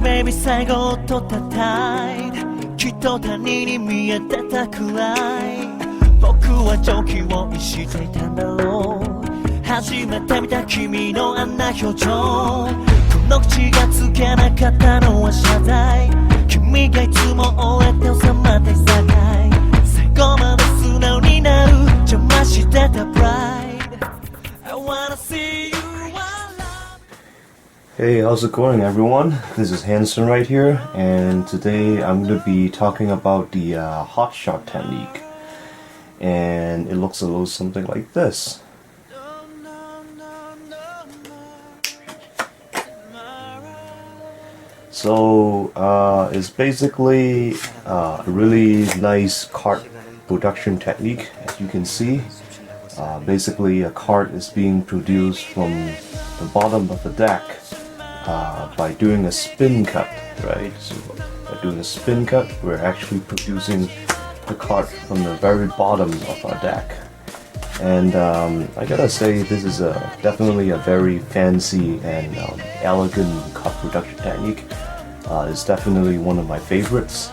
Maybe 最後を取ったタイムきっと他人に見えてたくらい僕は常軌を逸していたんだろう初めて見た君のあんな表情この口がつけなかったのは謝罪君がいつも折れて収まってさかい最後まで素直になる邪魔してた Pride I wanna see you Hey, how's it going everyone? This is Hanson right here, and today I'm going to be talking about the hot shot technique. And it looks a little something like this. So it's basically a really nice card production technique, as you can see. Basically a card is being produced from the bottom of the deck by doing a spin cut, right? So by doing a spin cut, we're actually producing the card from the very bottom of our deck. And I gotta say, this is definitely a very fancy and elegant card production technique. It's definitely one of my favorites.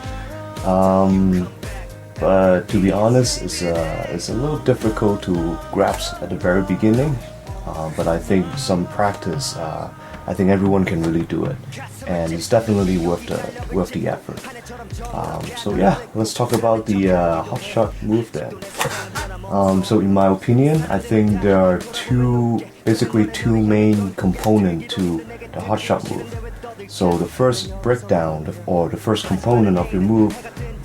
But to be honest, it's a little difficult to grasp at the very beginning. But I think some practice, I think everyone can really do it, and it's definitely worth the effort. So yeah, let's talk about the hot shot move then. So in my opinion, I think there are basically two main components to the hot shot move. So the first breakdown or the first component of your move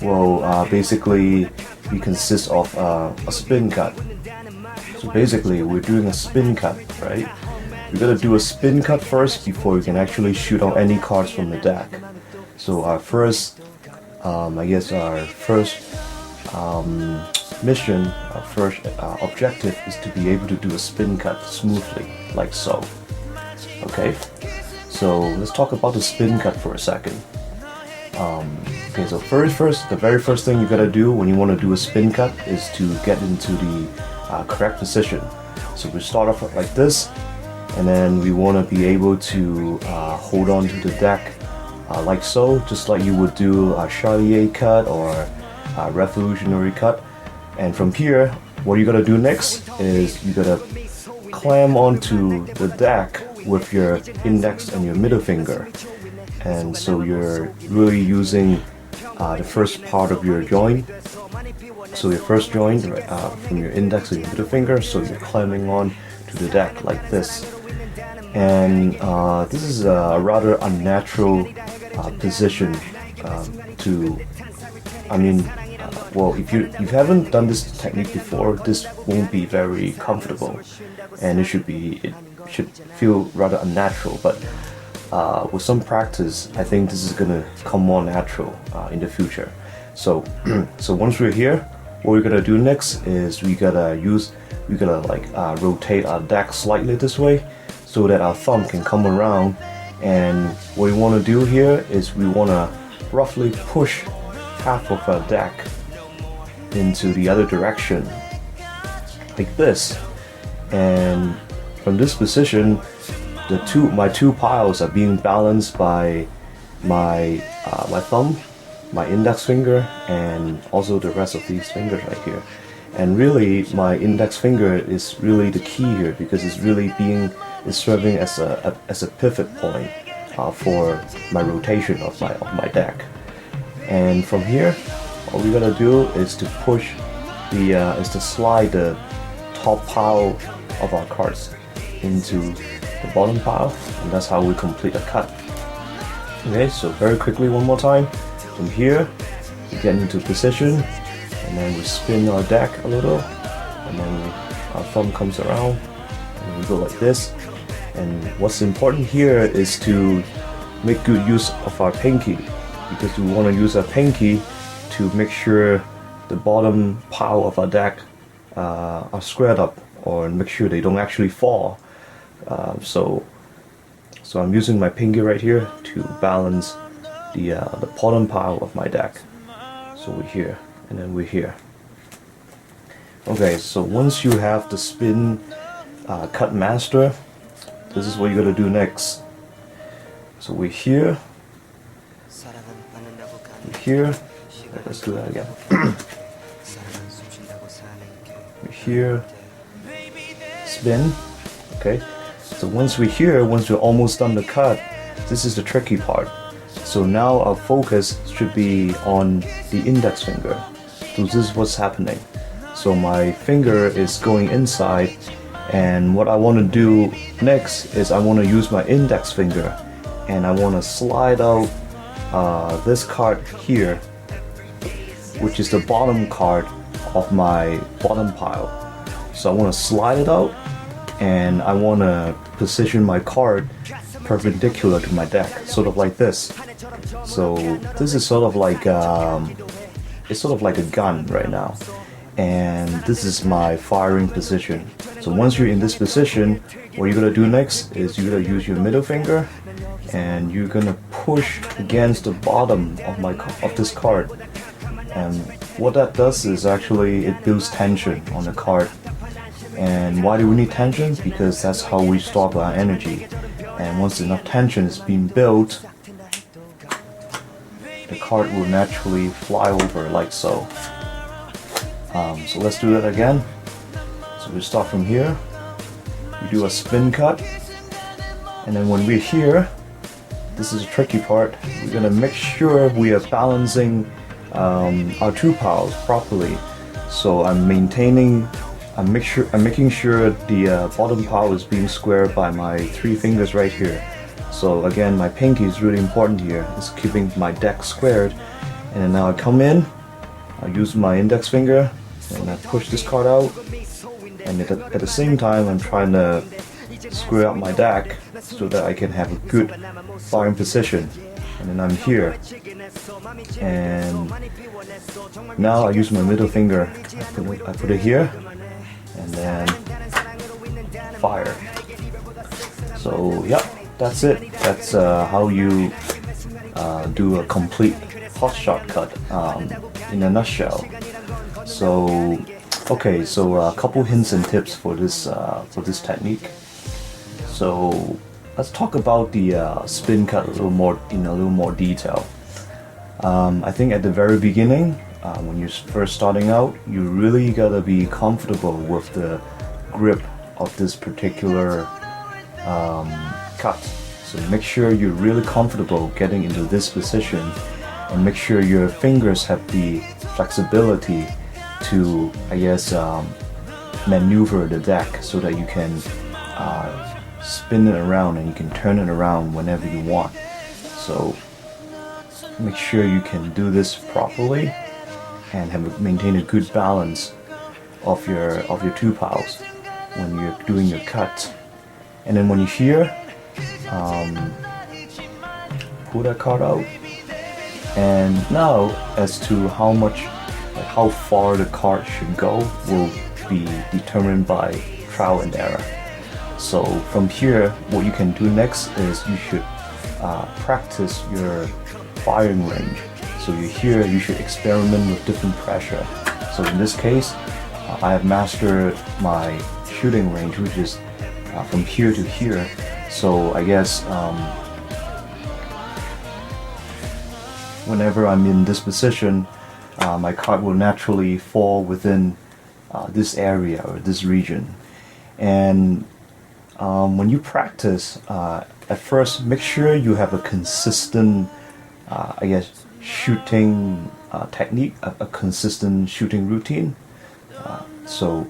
will basically consist of a spin cut. So basically, we're doing a spin cut, right? We gotta do a spin cut first before we can actually shoot out any cards from the deck. So our first, our first mission, our first objective is to be able to do a spin cut smoothly, like so. Okay, so let's talk about the spin cut for a second. Okay, so the very first thing you gotta do when you want to do a spin cut is to get into the correct position. So we start off like this, and then we want to be able to hold on to the deck like so, just like you would do a Charlier cut or a revolutionary cut. And from here, what you gotta do next is you gotta clamp onto the deck with your index and your middle finger. And so you're really using the first part of your joint. So your first joint from your index and your middle finger, so you're climbing on to the deck like this. And this is a rather unnatural position well, if you haven't done this technique before, this won't be very comfortable, and it should feel rather unnatural. But with some practice, I think this is gonna come more natural in the future. So so once we're here, what we're gonna do next is we gotta rotate our deck slightly this way so that our thumb can come around. And what we want to do here is we want to roughly push half of our deck into the other direction like this. And from this position, my two piles are being balanced by my thumb, my index finger, and also the rest of these fingers right here. And really, my index finger is really the key here, because it's serving as a pivot point for my rotation of my deck. And from here, all we gotta do is to slide the top pile of our cards into the bottom pile, and that's how we complete a cut. Okay, so very quickly one more time. From here, we get into position, and then we spin our deck a little, and then our thumb comes around, and we go like this. And what's important here is to make good use of our pinky, because we want to use our pinky to make sure the bottom pile of our deck are squared up, or make sure they don't actually fall. So I'm using my pinky right here to balance the bottom pile of my deck. So we're here, and then we're here. Okay, so once you have the spin cut master, this is what you're gonna do next. So we're here, Here, let's do that again. Here, spin. Okay, so once we're almost done the cut, this is the tricky part. So now our focus should be on the index finger. So this is what's happening. So my finger is going inside, and what I want to do next is I want to use my index finger and I want to slide out this card here, which is the bottom card of my bottom pile. So I want to slide it out and I want to position my card perpendicular to my deck, sort of like this. So this is sort of like it's sort of like a gun right now, and this is my firing position. So once you're in this position, what you're gonna do next is you're gonna use your middle finger and you're gonna push against the bottom of this card. And what that does is actually it builds tension on the card. And why do we need tension? Because that's how we stop our energy. And once enough tension is being built, the card will naturally fly over like so. So let's do that again. So we start from here, we do a spin cut, and then when we're here, this is the tricky part, we're gonna make sure we are balancing our two piles properly. So I'm making sure the bottom pile is being squared by my three fingers right here. So again, my pinky is really important here. It's keeping my deck squared. And then now I come in, I use my index finger, and I push this card out. And at the same time, I'm trying to square out my deck so that I can have a good firing position. And then I'm here. And now I use my middle finger. I put it here, and then fire. So yeah, that's it. That's how you do a complete hot shot cut in a nutshell. So okay, so a couple hints and tips for this technique. So let's talk about the spin cut in a little more detail. I think at the very beginning, when you're first starting out, you really gotta be comfortable with the grip of this particular cut. So make sure you're really comfortable getting into this position, and make sure your fingers have the flexibility to, I guess, maneuver the deck so that you can spin it around and you can turn it around whenever you want. So make sure you can do this properly and maintain a good balance of your two piles when you're doing your cut. And then when you're here, pull that card out. And now, as to how far the card should go will be determined by trial and error. So from here, what you can do next is you should practice your firing range. So here you should experiment with different pressure. So in this case, I have mastered my shooting range, which is from here to here. So I guess whenever I'm in this position, my card will naturally fall within this area or this region. And when you practice, at first make sure you have a consistent, I guess, shooting technique, a consistent shooting routine. So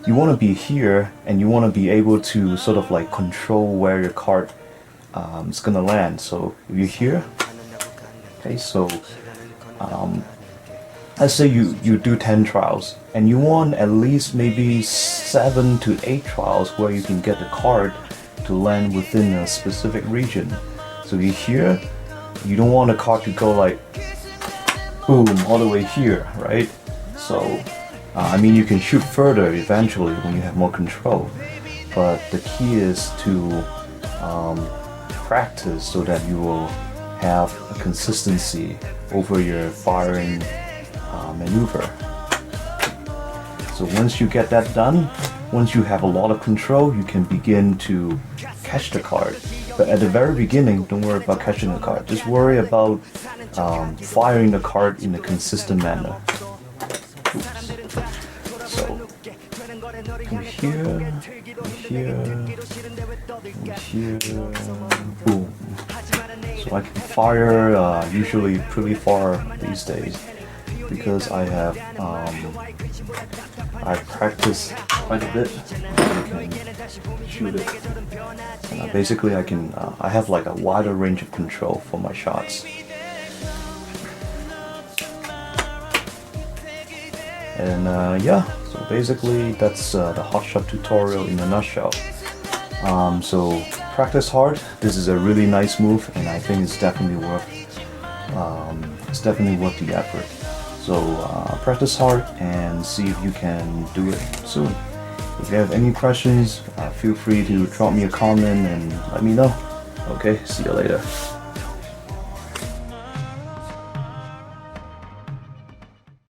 you want to be here and you want to be able to sort of like control where your card is going to land. So if you're here, okay, so let's say you do 10 trials and you want at least maybe 7 to 8 trials where you can get the card to land within a specific region. So you're here, you don't want the card to go like boom all the way here, right? So I mean, you can shoot further eventually when you have more control, but the key is to practice so that you will have a consistency over your firing maneuver. So once you get that done, once you have a lot of control, you can begin to catch the card. But at the very beginning, don't worry about catching the card. Just worry about firing the card in a consistent manner. Oops. So from here, boom. So I can fire usually pretty far these days because I have I practice quite a bit. I can shoot it. And basically, I have like a wider range of control for my shots. And yeah, so basically that's the hot shot tutorial in a nutshell. So practice hard. This is a really nice move, and I think it's definitely worth the effort. So practice hard and see if you can do it soon. If you have any questions, feel free to drop me a comment and let me know. Okay, see you later.